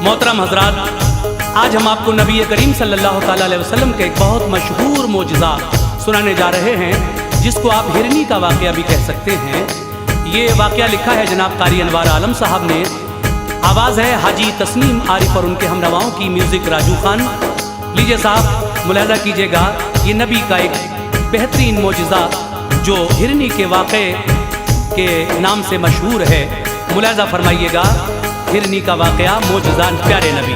मोहतरम हजरात, आज हम आपको नबी करीम सल्लल्लाहु ताला अलैहि वसल्लम के एक बहुत मशहूर मोजज़ा सुनाने जा रहे हैं, जिसको आप हिरनी का वाक़या भी कह सकते हैं। ये वाक़या लिखा है जनाब कारी अनवार आलम साहब ने। आवाज़ है हाजी तस्नीम आरिफ और उनके हमनवाओं की, म्यूज़िक राजू खान। लीजिए साहब, मुलाहिज़ा कीजिएगा, ये नबी का एक बेहतरीन मोजज़ा जो हिरनी के वाक़े के नाम से मशहूर है। मुलाहिज़ा फरमाइएगा हिरनी का वाक़या, मोजज़ा प्यारे नबी।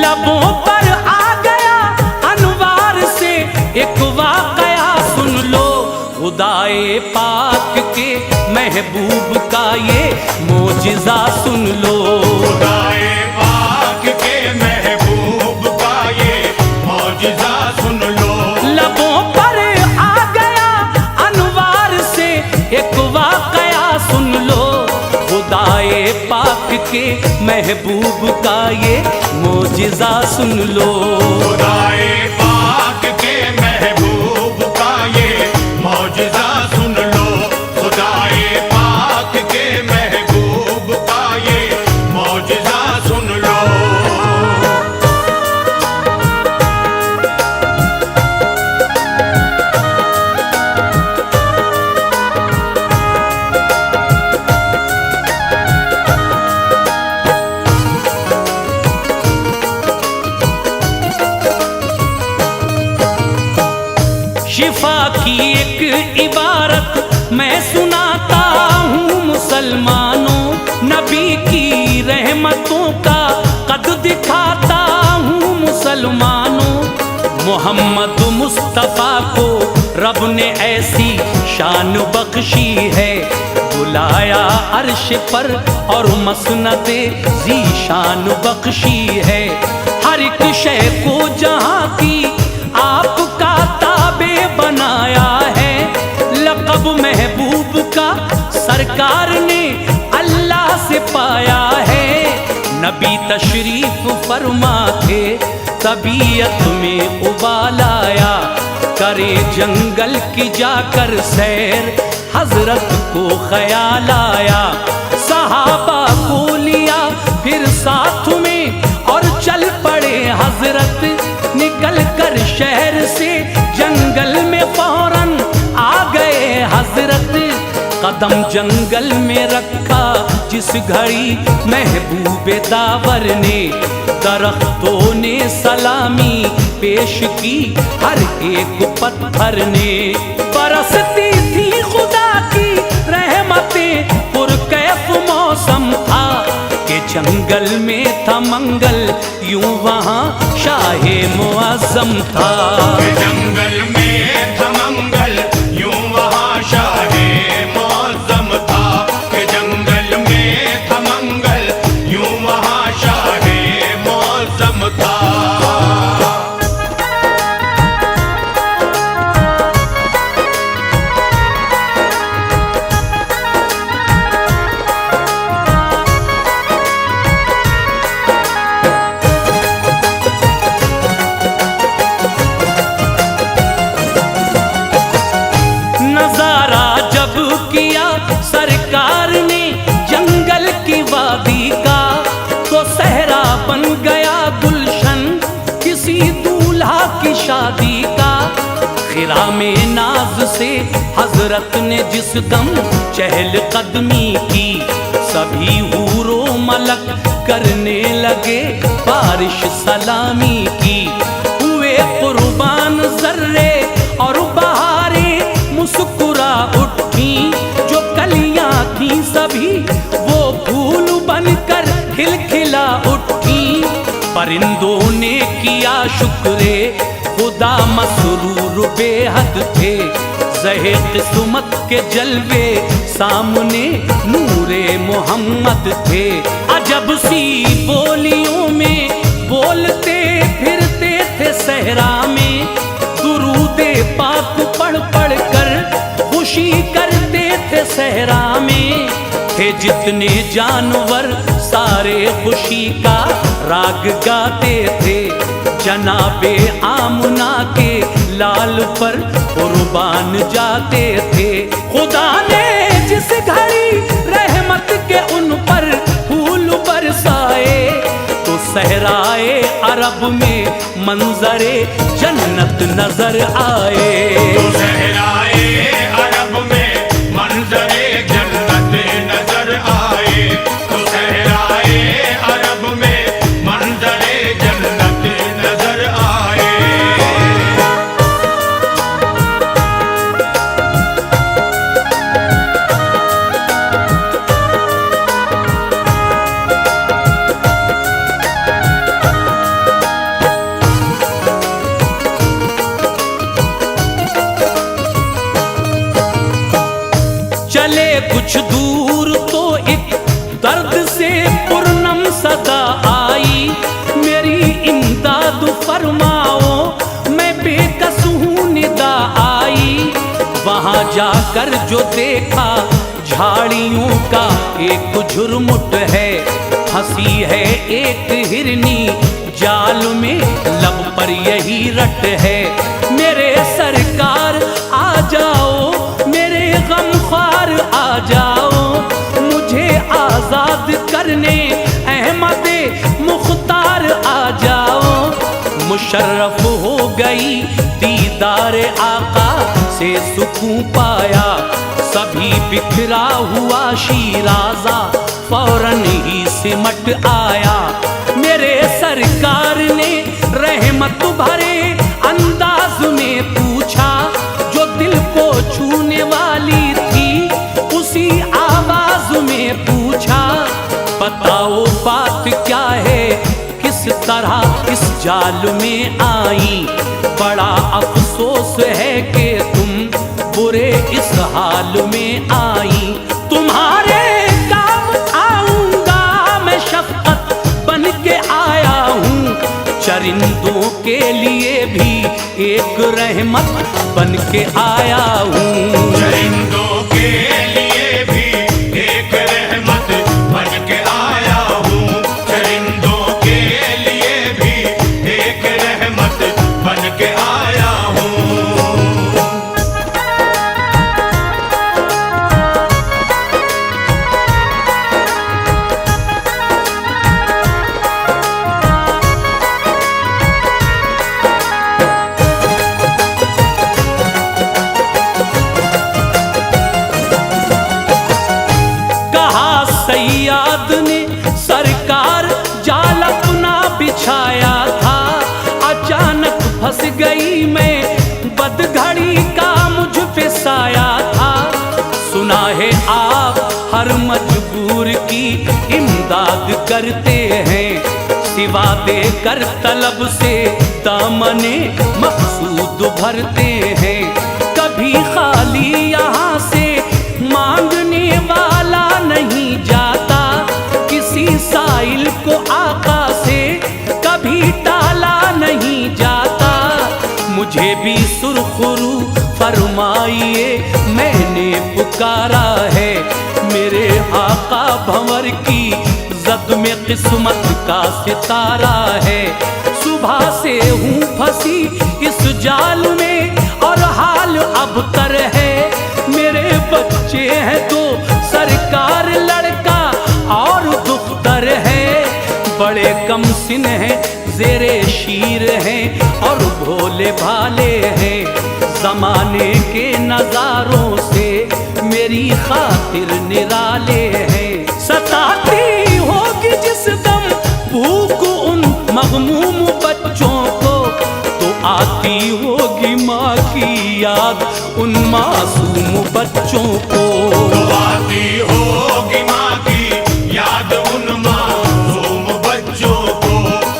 लबों पर आ गया अनवार से एक वाक़या सुन लो, खुदाए पाक के महबूब का ये मोजज़ा सुन लो। खुदाए पाक के महबूब का ये मोजज़ा सुन लो। लबों पर आ गया अनवार से एक वाक़या सुन लो, खुदाए पाक के महबूब का ये मोजज़ा सुन लो। खुदाए पाक के महबूब का ये मोजज़ा सुन लो। खुदाए पाक के महबूब का ये मोजज़ा सुन लो। शिफा की एक इबारत मैं सुनाता हूँ मुसलमानों, नबी की रहमतों का कद दिखाता हूँ मुसलमानों। मोहम्मद मुस्तफ़ा को रब ने ऐसी शान बख्शी है, बुलाया अर्श पर और मसनदे ज़ीशान बख्शी है। हर एक शय को जहाँ की आपका ताबे बनाया है, लक़ब महबूब का सरकार ने अल्लाह से पाया है। नबी तशरीफ फरमा थे, तबीयत में उबाल आया, करे जंगल की जाकर सैर, हजरत को ख्याल आया। सहाबा को लिया फिर साथ में और चल पड़े हजरत, निकल कर शहर से जंगल में फौरन आ गए हजरत। कदम जंगल में रखा जिस घड़ी महबूबे दावर ने, दरख्तों ने सलामी पेश की हर एक पत्थर ने। बरसती थी खुदा की रहमतें, पुरकैफ मौसम था कि जंगल में था मंगल, यूं वहाँ शाहे मुअज़्ज़म था। जंगल में था मंगल, यूं वहाँ शाहे मुअज़्ज़म था। जंगल में था मंगल, यूं वहाँ शाहे मुअज़्ज़म था। नजारा जब किया सरकार ने जंगल की वादी का, तो सहरा बन गया गुलशन किसी दूल्हा की शादी का। खिरा में नाज से हजरत ने जिस दम चहल कदमी की, सभी हूरो मलक करने लगे बारिश सलामी की। हुए कुर्बान जर्रे और बहारे मुस्कुरा उठी, जो कलियां थी सभी वो फूल बनकर खिलखिला उठी। परिंदों ने किया शुक्रे खुदा, मसरूर बेहद थे, ज़हे किस्मत के जलवे सामने नूरे मोहम्मद थे। अजब सी बोलियों में बोलते फिरते थे सहरा में, दुरूदे पाक पढ़ पढ़ कर खुशी करते थे सहरा में, थे जितने जानवर सारे खुशी का राग गाते थे। जनाबे आमना के लाल पर कुर्बान जाते थे। खुदा ने जिस घड़ी रहमत के उन पर फूल बरसाए, तो सहराए अरब में मंजरे जन्नत नजर आए। तो सहराए अरब में मंजरे जन्नत नजर आए। तो सहराए अरब में मंजरे जन्नत नजर आए। चले कुछ दूर तो एक दर्द से पुरनम सदा आई, मेरी इमदाद फरमाओ मैं बेकस हूँ निदा आई। वहाँ जाकर जो देखा झाड़ियों का एक झुरमुट है, हंसी है एक हिरनी जाल में लब पर यही रट है। मेरे सरकार आ जाओ, मेरे गमख्वार आ जाओ, मुझे आजाद करने अहमदे मुख्तार आ जाओ। मुशर्रफ हो गई दीदार आका से सुकून पाया, सभी बिखरा हुआ शीराजा फौरन ही सिमट आया। मेरे सरकार ने रहमत भरे अंदाज में पूछा, जो दिल को छूने वाली थी उसी आवाज में पूछा। बताओ बात क्या है, किस तरह इस जाल में आई। बड़ा अफसोस है कि तुम बुरे इस हाल में आई। तुम्हारे काम आऊंगा मैं, शफकत बन के आया हूँ। चरिंदों के लिए भी एक रहमत बन के आया हूँ। चरिंदों के लिए भी एक रहमत बन के आया हूँ। चरिंदों के लिए भी एक रहमत बन के आया हूँ। सैयाद ने सरकार जाल अपना बिछाया था, अचानक फंस गई मैं, बदघड़ी का मुझ पे साया था। सुना है आप हर मजबूर की इमदाद करते हैं, सिवा देकर तलब से दामने मकसूद भरते हैं। कभी खाली यहाँ से मांगने वाला नहीं जाता, किसी साइल को आका से कभी टाला नहीं जाता। मुझे भी सुरखरू फरमाइए, मैंने पुकारा है। मेरे आका भंवर की जद में किस्मत का सितारा है। सुबह से हूँ फंसी इस जाल में और हाल अबतर है। मेरे बच्चे हैं तो सरकार लड़का और दुख्तर है। बड़े कम सिन हैं, जेरे शीर हैं और भोले भाले हैं। जमाने के नजारों से मेरी खातिर निराले हैं। सताती होगी जिस दम भूख उन मगमूम बच्चों को, तो आती होगी माँ की याद उन मासूम बच्चों को। तो आती होगी माँ की याद उन मासूम बच्चों को।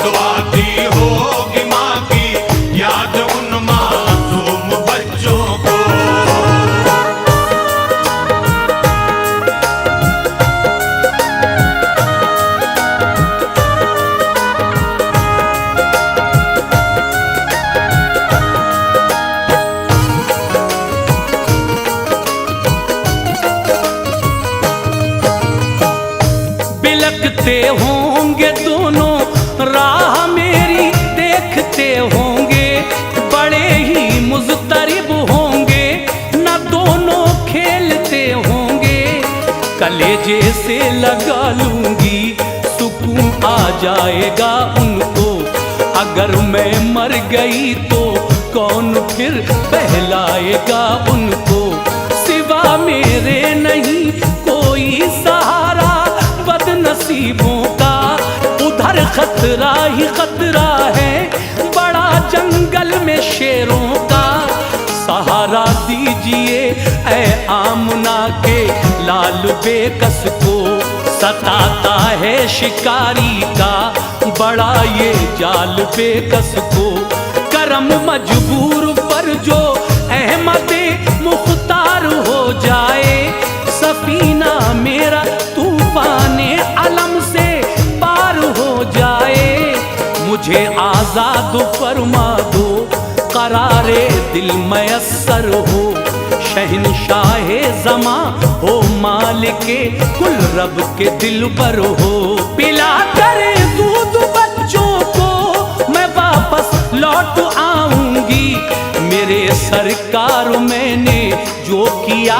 तो आती होगी माँ की याद उन मासूम बच्चों को। चलते होंगे दोनों, राह मेरी देखते होंगे, बड़े ही मुज़तरिब होंगे, न दोनों खेलते होंगे। कलेजे से लगा लूंगी, सुकून आ जाएगा उनको, अगर मैं मर गई तो कौन फिर बहलाएगा उनको। सिवा मेरे नहीं कोई सहारा बदनसीबों का, उधर खतरा ही खतरा है बड़ा जंगल में शेरों का। सहारा दीजिए ऐ आमना के लाल बेकस को, सताता है शिकारी का बड़ा ये जाल बेकस को। करम मजबूर पर जो अहमदे मुख्तार हो जाए, सफीना मेरा तूफाने अलम से पार हो जाए। मुझे आजाद फरमा दो, करारे दिल मयस्सर हो, शहनशाहे ज़मा हो, मालिके कुल रब के दिल पर हो। पिला करे दूध बच्चों को मैं वापस लौट आऊंगी, मेरे सरकार मैंने जो किया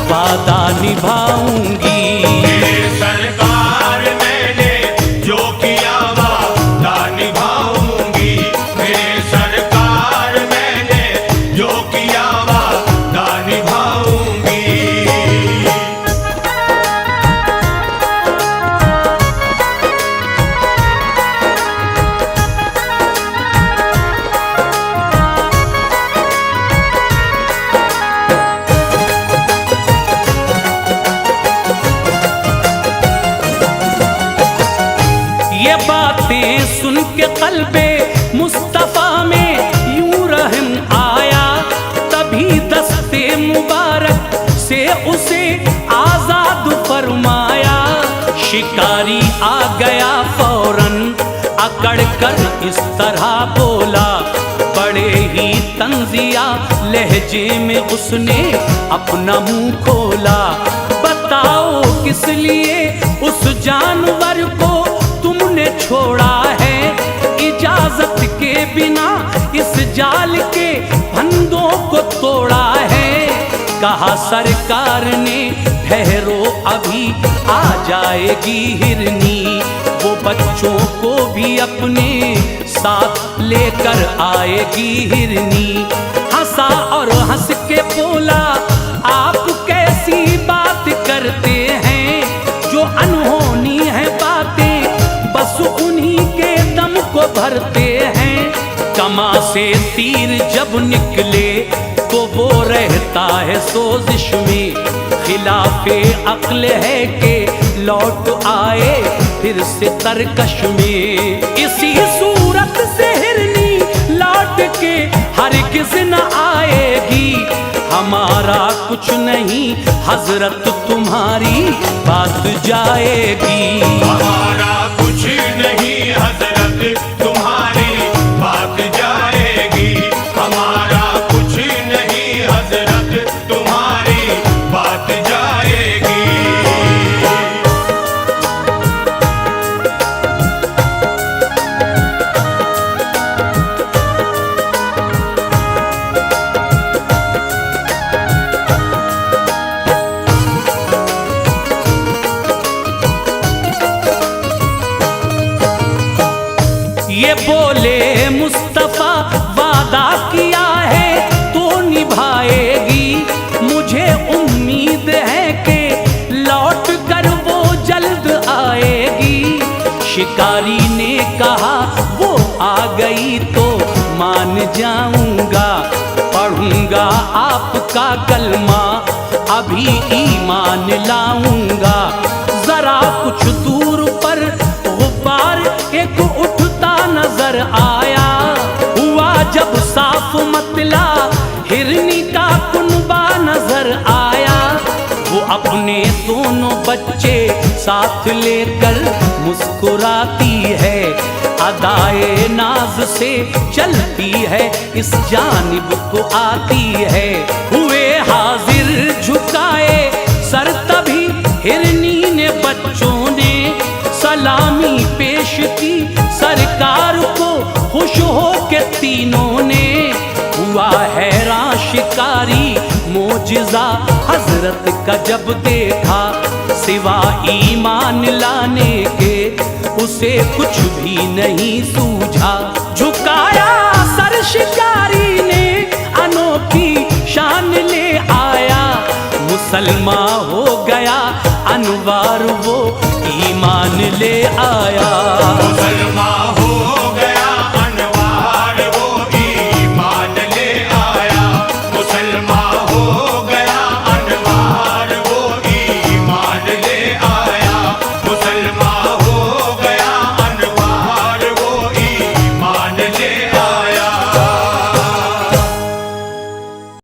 वादा निभाऊंगी। मेरे सरकार मैंने जो किया वादा निभाऊंगी, मेरे सरकार मैंने जो किया वादा निभाऊंगी। ये बातें सुन के क़ल्बे मुस्तफ़ा में यूं रहम आया, तभी दस्ते मुबारक से उसे आजाद फरमाया। शिकारी आ गया फौरन अकड़ कर इस तरह बोला, बड़े ही तंजिया लहजे में उसने अपना मुंह खोला। बताओ किस लिए उस जानवर को तुमने छोड़ा है, इजाजत के बिना इस जाल के फंदों को तोड़ा है। कहा सरकार ने ठहरो अभी आ जाएगी हिरनी, वो बच्चों को भी अपने साथ लेकर आएगी हिरनी। हंसा और हंस के बोला, आप कैसी बात करते हैं, जो अनहोनी है बातें बस उन्हीं के दम को भरते हैं। कमा से तीर जब निकले तो वो रहता है सोजिश में, खिलाफे अक्ल है कि लौट आए फिर से तरकश में। इसी सूरत से हिरनी लौट के हरगिज़ न आएगी, हमारा कुछ नहीं हजरत तुम्हारी बात जाएगी। हमारा कुछ नहीं हजरत तुम्हारी बात जाएगी, हमारा कुछ नहीं हजरत तुम्हारी बात जाएगी। ये बोले मुस्तफ़ा वादा किया है तो निभाएगी, मुझे उम्मीद है कि लौट कर वो जल्द आएगी। शिकारी ने कहा वो आ गई तो मान जाऊंगा, पढ़ूंगा आपका कलमा अभी ईमान लाऊंगा। जरा कुछ दूर पर गुब्बार एक उठता नजर आया, हुआ जब साफ मतला हिरनी का कुनबा नजर आया। वो अपने दोनों बच्चे साथ लेकर मुस्कुराती है, अदाए नाज से चलती है इस जानिब को आती है। हुए हाजिर झुकाए सर तभी हिरनी ने बच्चों ने सलाम के तीनों ने हुआ हैरान शिकारी, मोजिज़ा हजरत का जब देखा, सिवा ईमान लाने के उसे कुछ भी नहीं सूझा। झुकाया सर शिकारी ने, अनोखी शान ले आया, मुसलमान हो गया अनवार वो ईमान ले आया। मुसलमान